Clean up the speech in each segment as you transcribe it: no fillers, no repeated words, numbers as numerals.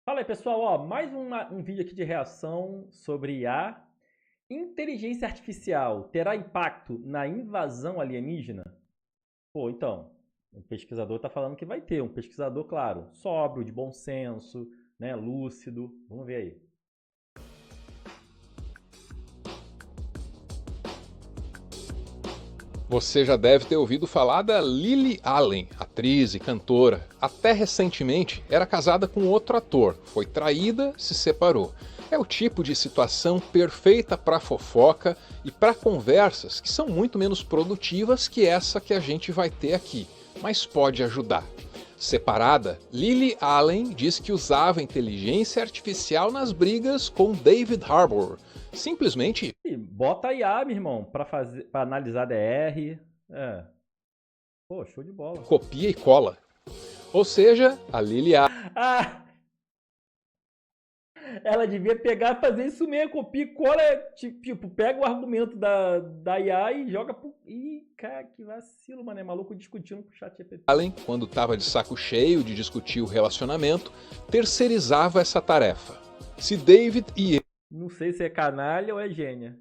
Fala aí, pessoal. Ó, mais um vídeo aqui de reação sobre IA. Inteligência artificial terá impacto na invasão alienígena? Pô, então, o pesquisador está falando que vai ter. Um pesquisador, claro, sóbrio, de bom senso, né, lúcido. Vamos ver aí. Você já deve ter ouvido falar da Lily Allen, atriz e cantora. Até recentemente era casada com outro ator, foi traída, se separou. É o tipo de situação perfeita para fofoca e para conversas que são muito menos produtivas que essa que a gente vai ter aqui, mas pode ajudar. Separada, Lily Allen diz que usava inteligência artificial nas brigas com David Harbour. Simplesmente E bota a IA, meu irmão, para analisar DR. É. Pô, show de bola. copia e cola. Ou seja, a Lily Ah, ela devia pegar e fazer isso mesmo, copia e cola, tipo, pega o argumento da IA e joga pro... Ih, cara, que vacilo, mano, é maluco discutindo com o chat GPT. Allen, quando estava de saco cheio de discutir o relacionamento, terceirizava essa tarefa. Se David e Não sei se é canalha ou é gênia.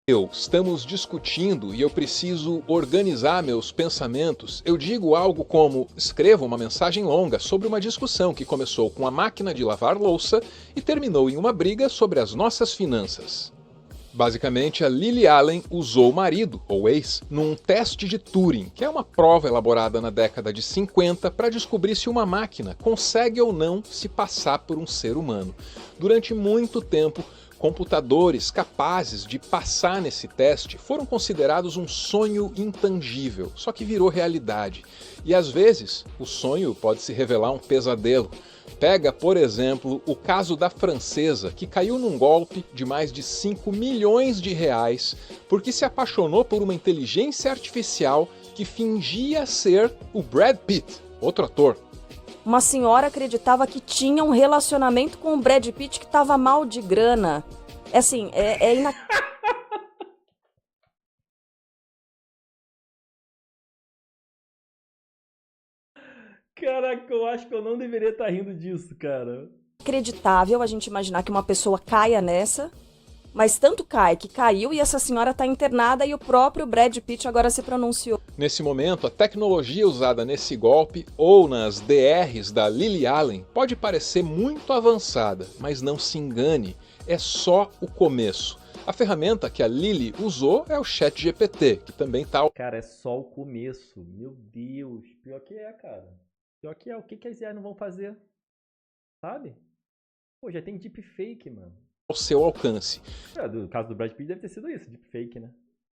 eu estamos discutindo e eu preciso organizar meus pensamentos, eu digo algo como: escreva uma mensagem longa sobre uma discussão que começou com a máquina de lavar louça e terminou em uma briga sobre as nossas finanças. Basicamente, a Lily Allen usou o marido, ou ex, num teste de Turing, que é uma prova elaborada na década de 50 para descobrir se uma máquina consegue ou não se passar por um ser humano. Durante muito tempo, computadores capazes de passar nesse teste foram considerados um sonho intangível, só que virou realidade. E às vezes, o sonho pode se revelar um pesadelo. Pega, por exemplo, o caso da francesa, que caiu num golpe de mais de 5 milhões de reais porque se apaixonou por uma inteligência artificial que fingia ser o Brad Pitt, outro ator. Uma senhora acreditava que tinha um relacionamento com o Brad Pitt que estava mal de grana. É assim, Caraca, eu acho que eu não deveria estar rindo disso, cara. inacreditável a gente imaginar que uma pessoa caia nessa, mas tanto cai que caiu e essa senhora está internada e o próprio Brad Pitt agora se pronunciou. Nesse momento, a tecnologia usada nesse golpe ou nas DRs da Lily Allen pode parecer muito avançada, mas não se engane, é só o começo. A ferramenta que a Lily usou é o ChatGPT, que também está. Cara, é só o começo. Meu Deus. Pior que é, cara. Pior que é. O que as IA não vão fazer? Sabe? Pô, já tem deepfake, mano. Ao seu alcance. É, do caso do Brad Pitt deve ter sido isso, deepfake, né?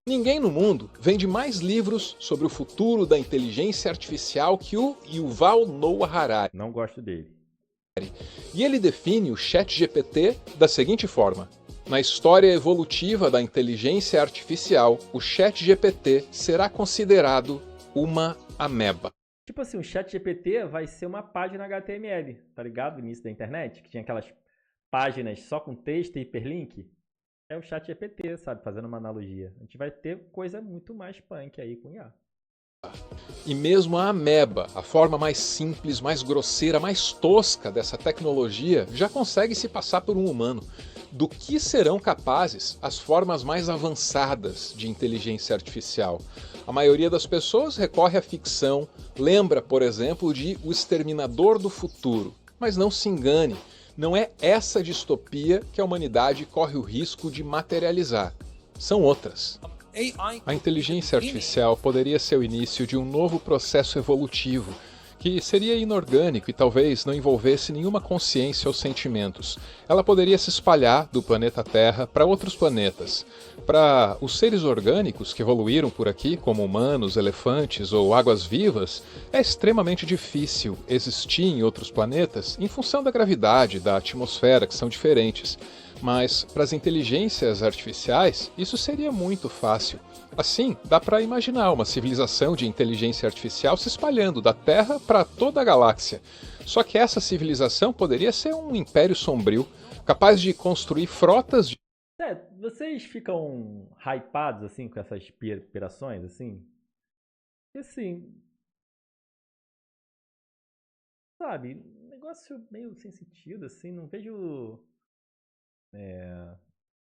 Ninguém no mundo vende mais livros sobre o futuro da inteligência artificial que o Yuval Noah Harari. Não gosto dele. E ele define o ChatGPT da seguinte forma: na história evolutiva da inteligência artificial, o ChatGPT será considerado uma ameba. Tipo assim, o chat GPT vai ser uma página HTML, tá ligado? No início da internet, que tinha aquelas páginas só com texto e hiperlink. É o chat GPT, sabe? Fazendo uma analogia. A gente vai ter coisa muito mais punk aí com IA. E mesmo a ameba, a forma mais simples, mais grosseira, mais tosca dessa tecnologia, já consegue se passar por um humano. Do que serão capazes as formas mais avançadas de inteligência artificial? A maioria das pessoas recorre à ficção, lembra, por exemplo, de O Exterminador do Futuro. Mas não se engane, não é essa distopia que a humanidade corre o risco de materializar. São outras. A inteligência artificial poderia ser o início de um novo processo evolutivo, que seria inorgânico e talvez não envolvesse nenhuma consciência ou sentimentos. Ela poderia se espalhar do planeta Terra para outros planetas. Para os seres orgânicos que evoluíram por aqui, como humanos, elefantes ou águas-vivas, é extremamente difícil existir em outros planetas em função da gravidade, da atmosfera, que são diferentes. Mas para as inteligências artificiais, isso seria muito fácil. Assim, dá para imaginar uma civilização de inteligência artificial se espalhando da Terra para toda a galáxia. Só que essa civilização poderia ser um império sombrio, capaz de construir frotas de. É, vocês ficam hypados assim com essas pirações assim? E assim, sabe, negócio meio sem sentido, assim, não vejo...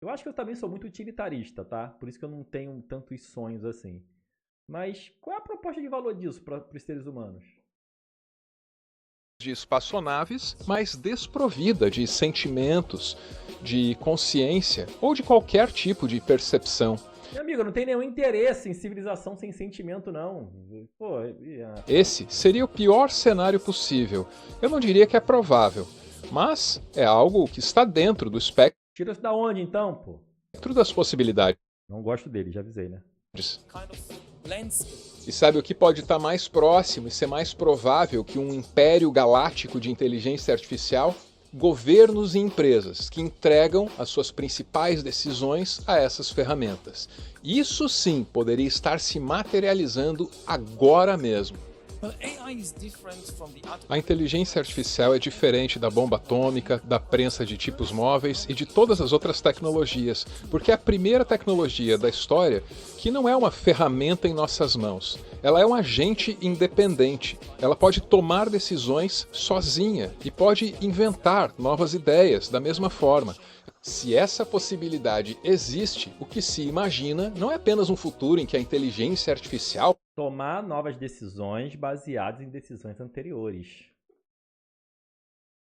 Eu acho que eu também sou muito utilitarista, tá? Por isso que eu não tenho tantos sonhos assim. Mas qual é a proposta de valor disso para os seres humanos? De espaçonaves, mas desprovida de sentimentos, de consciência ou de qualquer tipo de percepção. Meu amigo, eu não tenho nenhum interesse em civilização sem sentimento, não. Pô, Esse seria o pior cenário possível. Eu não diria que é provável, mas é algo que está dentro do espectro tira isso da onde, então, pô? das possibilidades. Não gosto dele, já avisei, né? E sabe o que pode estar mais próximo e ser mais provável que um império galáctico de inteligência artificial? Governos e empresas que entregam as suas principais decisões a essas ferramentas. Isso sim poderia estar se materializando agora mesmo. A inteligência artificial é diferente da bomba atômica, da prensa de tipos móveis e de todas as outras tecnologias, porque é a primeira tecnologia da história que não é uma ferramenta em nossas mãos. Ela é um agente independente. Ela pode tomar decisões sozinha e pode inventar novas ideias da mesma forma. Se essa possibilidade existe, o que se imagina não é apenas um futuro em que a inteligência artificial tomar novas decisões baseadas em decisões anteriores.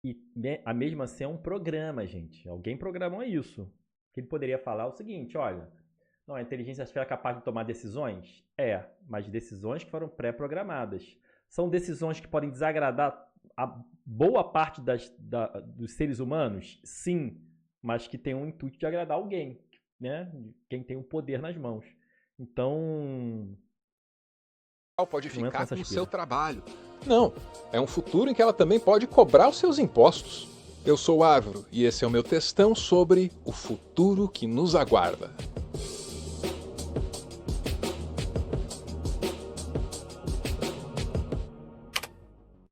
E a mesma assim é um programa, gente. Alguém programou isso. Que ele poderia falar o seguinte, olha, não, a inteligência artificial é capaz de tomar decisões? É, mas decisões que foram pré-programadas. São decisões que podem desagradar a boa parte dos seres humanos? Sim, mas que tem um intuito de agradar alguém, né? Quem tem o poder nas mãos. Então... pode ficar com o seu trabalho. Não, é um futuro em que ela também pode cobrar os seus impostos. Eu sou o Árvore e esse é o meu textão sobre o futuro que nos aguarda.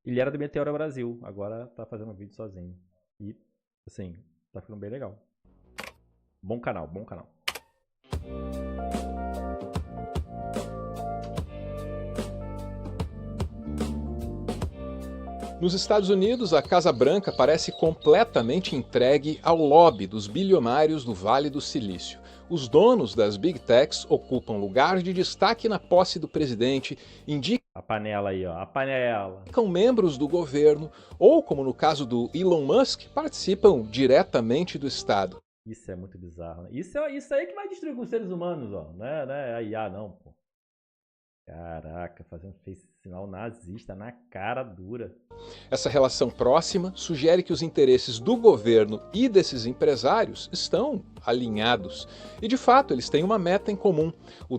Ele era do Meteoro Brasil, agora tá fazendo um vídeo sozinho. E, assim, tá ficando bem legal. Bom canal, bom canal. Nos Estados Unidos, a Casa Branca parece completamente entregue ao lobby dos bilionários do Vale do Silício. Os donos das Big Techs ocupam lugar de destaque na posse do presidente, indicam a panela aí, ó, a panela. Membros do governo ou, como no caso do Elon Musk, participam diretamente do Estado. Isso é muito bizarro, né? Isso aí que vai destruir com os seres humanos, ó. Não é a IA, não, pô. Caraca, fez sinal nazista na cara dura. Essa relação próxima sugere que os interesses do governo e desses empresários estão alinhados. E de fato, eles têm uma meta em comum: o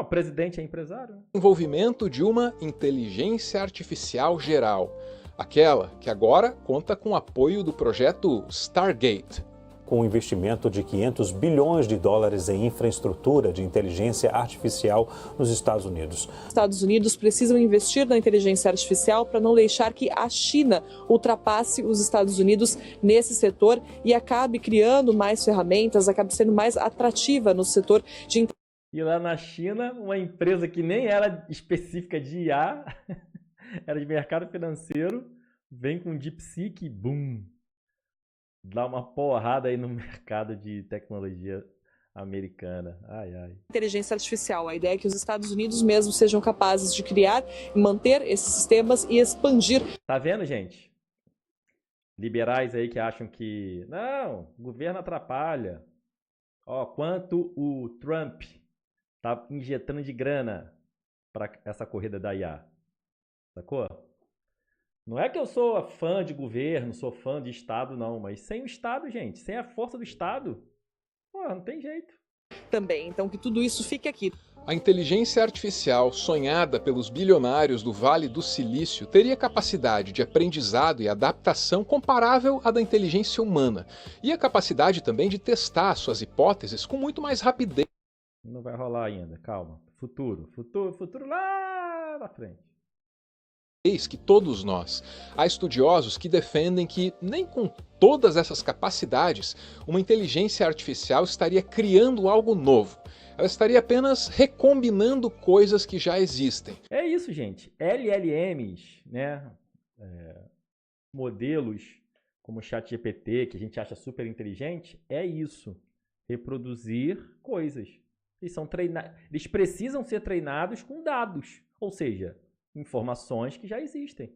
presidente é empresário. Desenvolvimento de uma inteligência artificial geral. Aquela que agora conta com o apoio do projeto Stargate. Com um investimento de 500 bilhões de dólares em infraestrutura de inteligência artificial nos Estados Unidos. Os Estados Unidos precisam investir na inteligência artificial para não deixar que a China ultrapasse os Estados Unidos nesse setor e acabe criando mais ferramentas, acabe sendo mais atrativa no setor de... E lá na China, uma empresa que nem era específica de IA, era de mercado financeiro, vem com DeepSeek e boom! Dá uma porrada aí no mercado de tecnologia americana. Ai, ai. Inteligência artificial. A ideia é que os Estados Unidos mesmo sejam capazes de criar e manter esses sistemas e expandir. Tá vendo, gente? Liberais aí que acham que... Não, o governo atrapalha. Ó, quanto o Trump tá injetando de grana para essa corrida da IA. Sacou? Não é que eu sou fã de governo, sou fã de Estado, não. Mas sem o Estado, gente, sem a força do Estado, pô, não tem jeito. Também, então que tudo isso fique aqui. A inteligência artificial, sonhada pelos bilionários do Vale do Silício, teria capacidade de aprendizado e adaptação comparável à da inteligência humana. E a capacidade também de testar suas hipóteses com muito mais rapidez. Não vai rolar ainda, calma. Futuro lá na frente. Que todos nós. Há estudiosos que defendem que nem com todas essas capacidades, uma inteligência artificial estaria criando algo novo. Ela estaria apenas recombinando coisas que já existem. É isso, gente. LLMs, né? modelos como o ChatGPT, que a gente acha super inteligente, é isso. Reproduzir coisas. Eles precisam ser treinados com dados, ou seja, informações que já existem.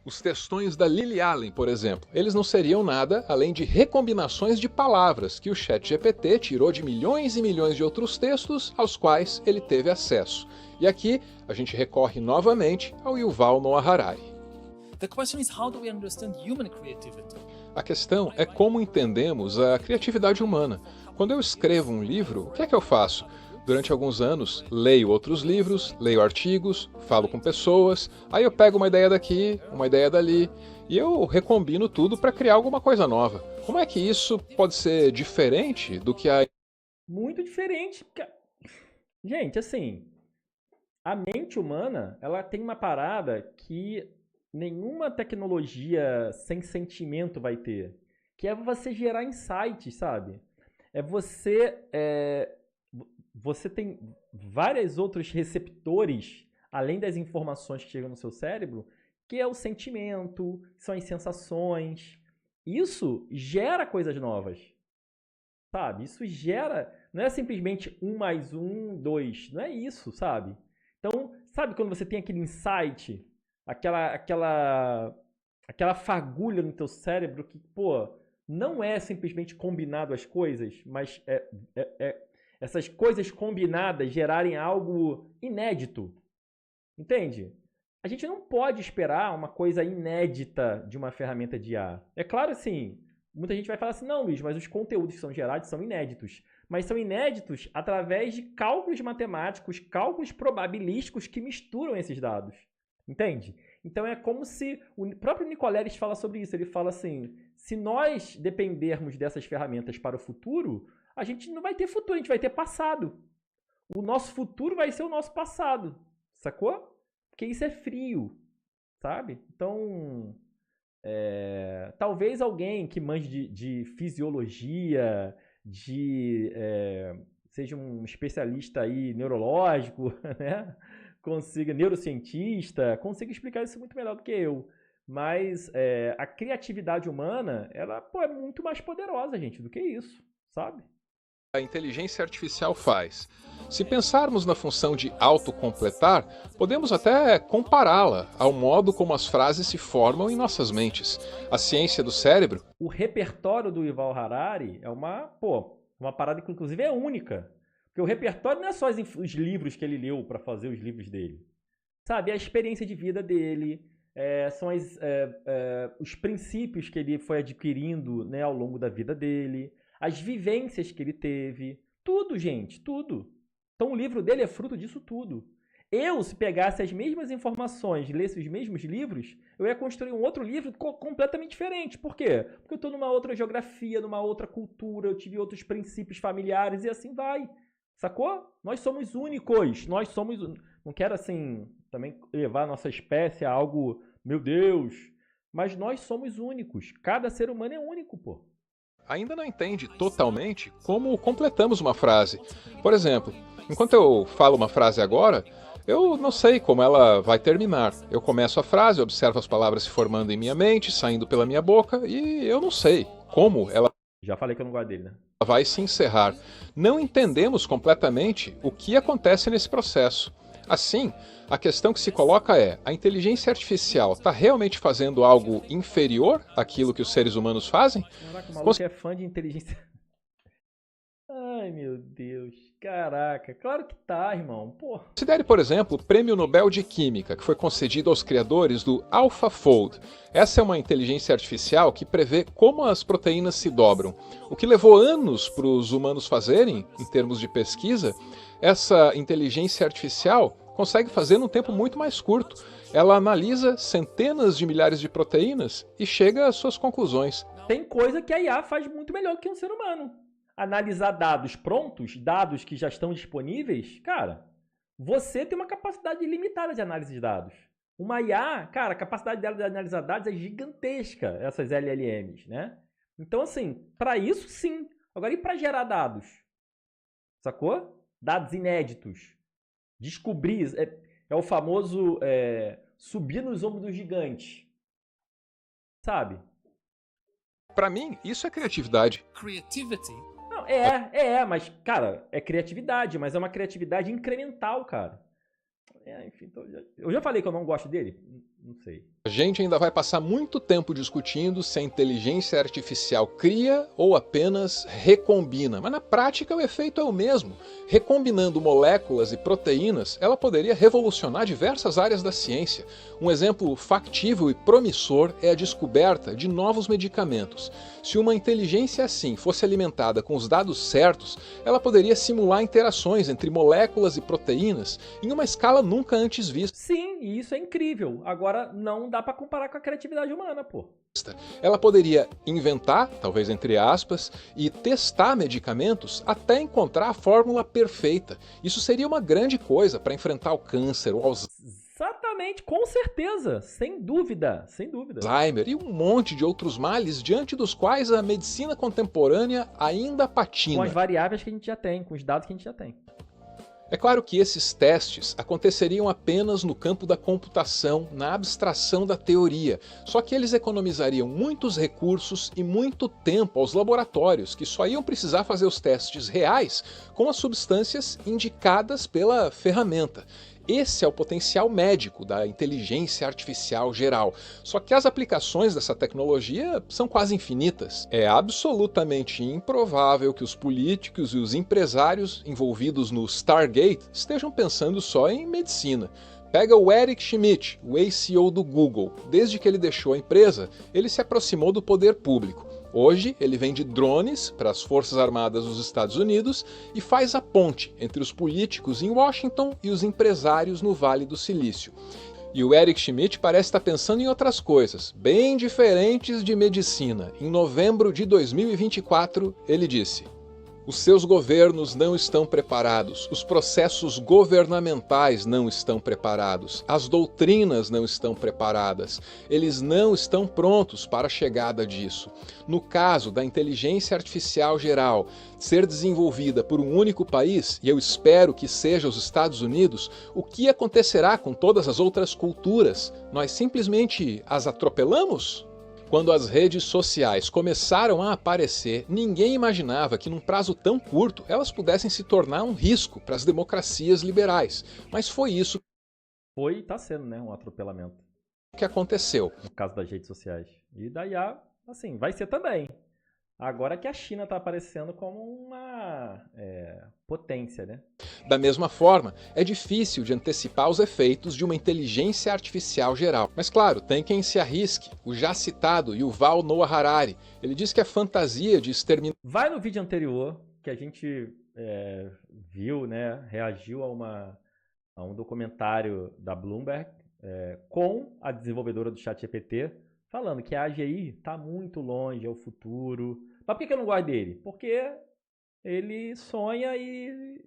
Os textões da Lily Allen, por exemplo, eles não seriam nada além de recombinações de palavras que o ChatGPT tirou de milhões e milhões de outros textos aos quais ele teve acesso. E aqui a gente recorre novamente ao Yuval Noah Harari. The question is, how do we understand human creativity? A questão é como entendemos a criatividade humana. Quando eu escrevo um livro, o que é que eu faço? Durante alguns anos, leio outros livros, leio artigos, falo com pessoas, aí eu pego uma ideia daqui, uma ideia dali, e eu recombino tudo para criar alguma coisa nova. Como é que isso pode ser diferente do que a... Muito diferente. Gente, assim, a mente humana, ela tem uma parada que nenhuma tecnologia sem sentimento vai ter, que é você gerar insights, sabe? Você tem vários outros receptores, além das informações que chegam no seu cérebro, que é o sentimento, são as sensações. Isso gera coisas novas, sabe? Isso gera... Não é simplesmente 1 mais 1, 2. Não é isso, sabe? Então, sabe quando você tem aquele insight, aquela fagulha no teu cérebro que, pô, não é simplesmente combinado as coisas, mas essas coisas combinadas gerarem algo inédito. Entende? A gente não pode esperar uma coisa inédita de uma ferramenta de IA. É claro, assim, muita gente vai falar assim, não, Luiz, mas os conteúdos que são gerados são inéditos. Mas são inéditos através de cálculos matemáticos, cálculos probabilísticos que misturam esses dados. Entende? Então é como se... O próprio Nicoleles fala sobre isso. Ele fala assim, se nós dependermos dessas ferramentas para o futuro, a gente não vai ter futuro, a gente vai ter passado. O nosso futuro vai ser o nosso passado. Sacou? Porque isso é frio, sabe? Então, talvez alguém que manje de fisiologia, seja um especialista aí neurológico, né? Neurocientista, consiga explicar isso muito melhor do que eu. Mas a criatividade humana, ela é muito mais poderosa, gente, do que isso, sabe? A inteligência artificial faz. Se pensarmos na função de autocompletar, podemos até compará-la ao modo como as frases se formam em nossas mentes. A ciência do cérebro... O repertório do Yuval Harari é uma parada que inclusive é única. Porque o repertório não é só os livros que ele leu para fazer os livros dele. Sabe? É a experiência de vida dele, são os princípios que ele foi adquirindo, né, ao longo da vida dele, as vivências que ele teve. Tudo, gente, tudo. Então o livro dele é fruto disso tudo. Eu, se pegasse as mesmas informações, lesse os mesmos livros, eu ia construir um outro livro completamente diferente. Por quê? Porque eu estou numa outra geografia, numa outra cultura, eu tive outros princípios familiares e assim vai. Sacou? Nós somos únicos. Não quero, assim, também levar a nossa espécie a algo, meu Deus, mas nós somos únicos. Cada ser humano é único, pô. Ainda não entende totalmente como completamos uma frase. Por exemplo, enquanto eu falo uma frase agora, eu não sei como ela vai terminar. Eu começo a frase, observo as palavras se formando em minha mente, saindo pela minha boca, e eu não sei como ela... Já falei que eu não gosto dele, né? Vai se encerrar. Não entendemos completamente o que acontece nesse processo. Assim, a questão que se coloca é, a inteligência artificial está realmente fazendo algo inferior àquilo que os seres humanos fazem? Caraca, o maluco é fã de inteligência... Ai, meu Deus. Caraca, claro que tá, irmão. Porra. Considere, por exemplo, o Prêmio Nobel de Química, que foi concedido aos criadores do AlphaFold. Essa é uma inteligência artificial que prevê como as proteínas se dobram. O que levou anos para os humanos fazerem, em termos de pesquisa, essa inteligência artificial consegue fazer num tempo muito mais curto. Ela analisa centenas de milhares de proteínas e chega às suas conclusões. Tem coisa que a IA faz muito melhor que um ser humano. Analisar dados prontos, dados que já estão disponíveis, cara, você tem uma capacidade ilimitada de análise de dados. Uma IA, cara, a capacidade dela de analisar dados é gigantesca, essas LLMs, né? Então, assim, para isso sim. Agora, e para gerar dados? Sacou? Dados inéditos. Descobrir, é o famoso subir nos ombros do gigante. sabe? Pra mí, isso é criatividade. Creativity Não, mas, cara, é criatividade, mas é uma criatividade incremental, cara. Enfim, eu já falei que eu não gosto dele? Não sei. A gente ainda vai passar muito tempo discutindo se a inteligência artificial cria ou apenas recombina, mas na prática o efeito é o mesmo. Recombinando moléculas e proteínas, ela poderia revolucionar diversas áreas da ciência. Um exemplo factível e promissor é a descoberta de novos medicamentos. Se uma inteligência assim fosse alimentada com os dados certos, ela poderia simular interações entre moléculas e proteínas em uma escala nunca antes vista. Sim, e isso é incrível. Agora, não dá pra comparar com a criatividade humana, pô. Ela poderia inventar, talvez entre aspas, e testar medicamentos até encontrar a fórmula perfeita. Isso seria uma grande coisa para enfrentar o câncer, o Exatamente, com certeza, sem dúvida, sem dúvida. Alzheimer e um monte de outros males diante dos quais a medicina contemporânea ainda patina. Com as variáveis que a gente já tem, com os dados que a gente já tem. É claro que esses testes aconteceriam apenas no campo da computação, na abstração da teoria, só que eles economizariam muitos recursos e muito tempo aos laboratórios, que só iam precisar fazer os testes reais com as substâncias indicadas pela ferramenta. Esse é o potencial médico da inteligência artificial geral. Só que as aplicações dessa tecnologia são quase infinitas. É absolutamente improvável que os políticos e os empresários envolvidos no Stargate estejam pensando só em medicina. Pega o Eric Schmidt, o ex-CEO do Google. Desde que ele deixou a empresa, ele se aproximou do poder público. Hoje, ele vende drones para as Forças Armadas dos Estados Unidos e faz a ponte entre os políticos em Washington e os empresários no Vale do Silício. E o Eric Schmidt parece estar pensando em outras coisas, bem diferentes de medicina. Em novembro de 2024, ele disse: os seus governos não estão preparados, os processos governamentais não estão preparados, as doutrinas não estão preparadas, eles não estão prontos para a chegada disso. No caso da inteligência artificial geral ser desenvolvida por um único país, e eu espero que seja os Estados Unidos, o que acontecerá com todas as outras culturas? Nós simplesmente as atropelamos? Quando as redes sociais começaram a aparecer, ninguém imaginava que num prazo tão curto elas pudessem se tornar um risco para as democracias liberais. Mas foi isso Foi e tá sendo, né, um atropelamento, que aconteceu. no caso das redes sociais. E da IA, assim, vai ser também. Agora que a China tá aparecendo como uma potência, né? Da mesma forma, é difícil de antecipar os efeitos de uma inteligência artificial geral. Mas claro, tem quem se arrisque. O já citado Yuval Noah Harari. Ele diz que a fantasia de exterminar Vai no vídeo anterior, que a gente viu, né, reagiu a um documentário da Bloomberg com a desenvolvedora do ChatGPT, falando que a AGI está muito longe, é o futuro. Mas por que eu não gosto dele? Porque ele sonha e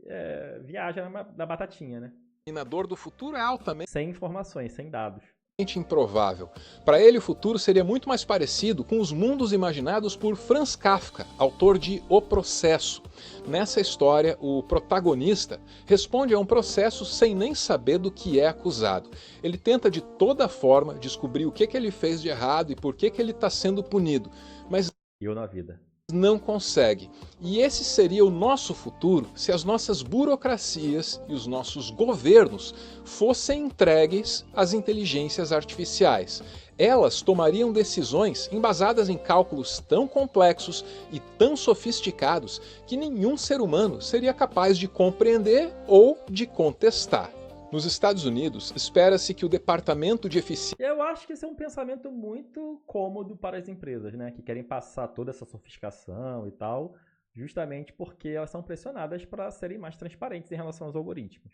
viaja na batatinha, né? Exterminador do futuro é altamente Sem informações, sem dados. improvável. Para ele, o futuro seria muito mais parecido com os mundos imaginados por Franz Kafka, autor de O Processo. Nessa história, o protagonista responde a um processo sem nem saber do que é acusado. Ele tenta de toda forma descobrir o que ele fez de errado e por que ele está sendo punido, mas Eu na vida. não consegue. E esse seria o nosso futuro se as nossas burocracias e os nossos governos fossem entregues às inteligências artificiais. Elas tomariam decisões embasadas em cálculos tão complexos e tão sofisticados que nenhum ser humano seria capaz de compreender ou de contestar. Nos Estados Unidos, espera-se que o Departamento de Eficiência Eu acho que esse é um pensamento muito cômodo para as empresas, né? Que querem passar toda essa sofisticação e tal, justamente porque elas são pressionadas para serem mais transparentes em relação aos algoritmos.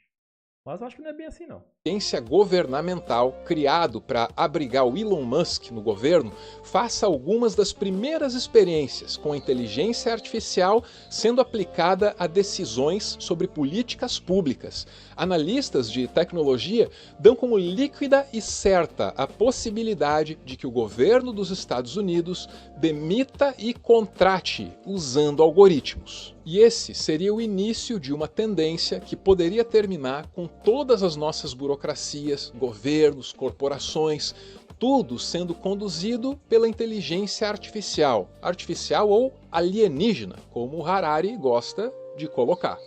Mas eu acho que não é bem assim, não. governamental criado para abrigar o Elon Musk no governo faça algumas das primeiras experiências com a inteligência artificial sendo aplicada a decisões sobre políticas públicas. Analistas de tecnologia dão como líquida e certa a possibilidade de que o governo dos Estados Unidos demita e contrate usando algoritmos. E esse seria o início de uma tendência que poderia terminar com todas as nossas burocracias, governos, corporações, tudo sendo conduzido pela inteligência artificial, artificial ou alienígena, como o Harari gosta de colocar.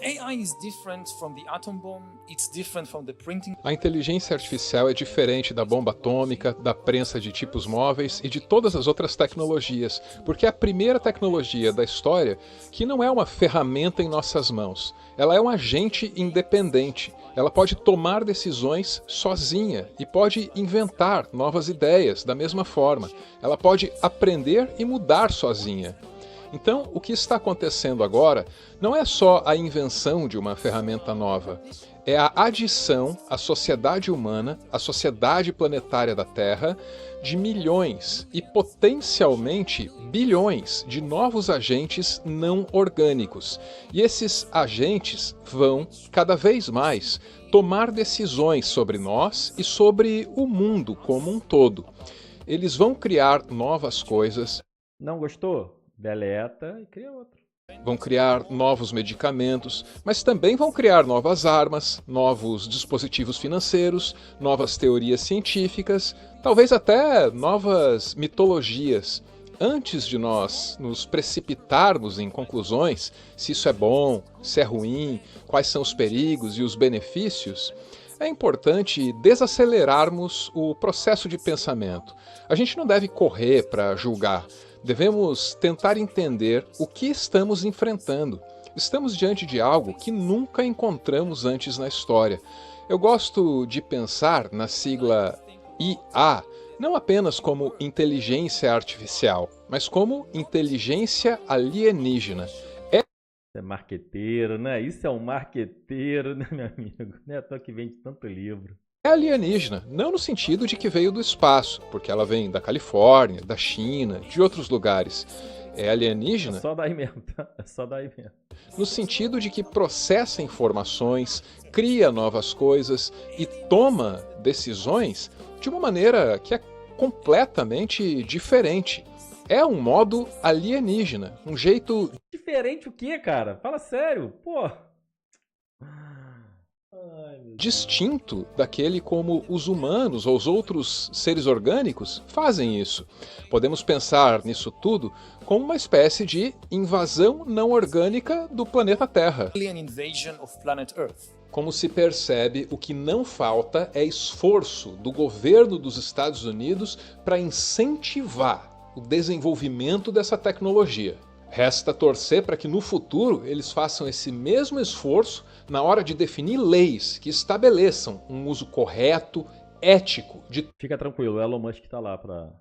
AI is different from the atom bomb, it's different from the printing. A inteligência artificial é diferente da bomba atômica, da prensa de tipos móveis e de todas as outras tecnologias, porque é a primeira tecnologia da história que não é uma ferramenta em nossas mãos. Ela é um agente independente. Ela pode tomar decisões sozinha e pode inventar novas ideias da mesma forma. Ela pode aprender e mudar sozinha. Então, o que está acontecendo agora não é só a invenção de uma ferramenta nova, é a adição à sociedade humana, à sociedade planetária da Terra, de milhões e potencialmente bilhões de novos agentes não orgânicos. E esses agentes vão, cada vez mais, tomar decisões sobre nós e sobre o mundo como um todo. Eles vão criar novas coisas. Não gostou? Deleta e cria outro. Vão criar novos medicamentos, mas também vão criar novas armas, novos dispositivos financeiros, novas teorias científicas, talvez até novas mitologias. Antes de nós nos precipitarmos em conclusões, se isso é bom, se é ruim, quais são os perigos e os benefícios, é importante desacelerarmos o processo de pensamento. A gente não deve correr para julgar. Devemos tentar entender o que estamos enfrentando. Estamos diante de algo que nunca encontramos antes na história. Eu gosto de pensar na sigla IA, não apenas como inteligência artificial, mas como inteligência alienígena. É marqueteiro, né? Isso é um marqueteiro, né, meu amigo? Não é à toa que vende tanto livro. É alienígena, não no sentido de que veio do espaço, porque ela vem da Califórnia, da China, de outros lugares. É alienígena... É só daí mesmo, tá? É só daí mesmo. No sentido de que processa informações, cria novas coisas e toma decisões de uma maneira que é completamente diferente. É um modo alienígena, um jeito... Diferente o quê, cara? Fala sério, pô! distinto daquele como os humanos ou os outros seres orgânicos fazem isso. Podemos pensar nisso tudo como uma espécie de invasão não orgânica do planeta Terra. Alien invasion of planet Earth. Como se percebe, o que não falta é esforço do governo dos Estados Unidos para incentivar o desenvolvimento dessa tecnologia. Resta torcer para que no futuro eles façam esse mesmo esforço na hora de definir leis que estabeleçam um uso correto, ético de Fica tranquilo, o Elon Musk está lá para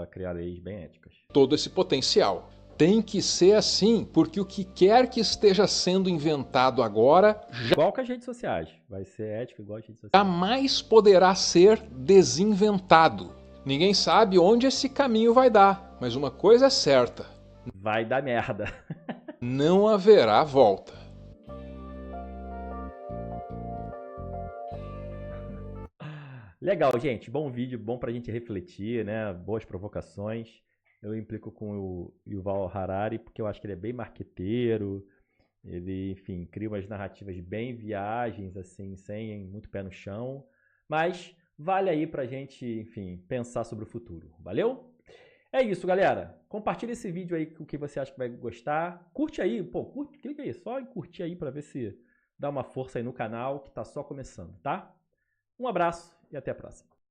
criar leis bem éticas. todo esse potencial. Tem que ser assim, porque o que quer que esteja sendo inventado agora Igual com as redes sociais. Vai ser ético igual às redes sociais. jamais poderá ser desinventado. Ninguém sabe onde esse caminho vai dar, mas uma coisa é certa: Vai dar merda. não haverá volta. Legal, gente. Bom vídeo, bom pra gente refletir, né? Boas provocações. Eu implico com o Yuval Harari porque eu acho que ele é bem marqueteiro. Ele, enfim, cria umas narrativas bem viagens, assim, sem muito pé no chão. Mas vale aí pra gente, enfim, pensar sobre o futuro. Valeu? É isso, galera. Compartilha esse vídeo aí com o que você acha que vai gostar. Curte aí, pô, curte, clica aí, só em curtir aí pra ver se dá uma força aí no canal que tá só começando, tá? Um abraço e até a próxima.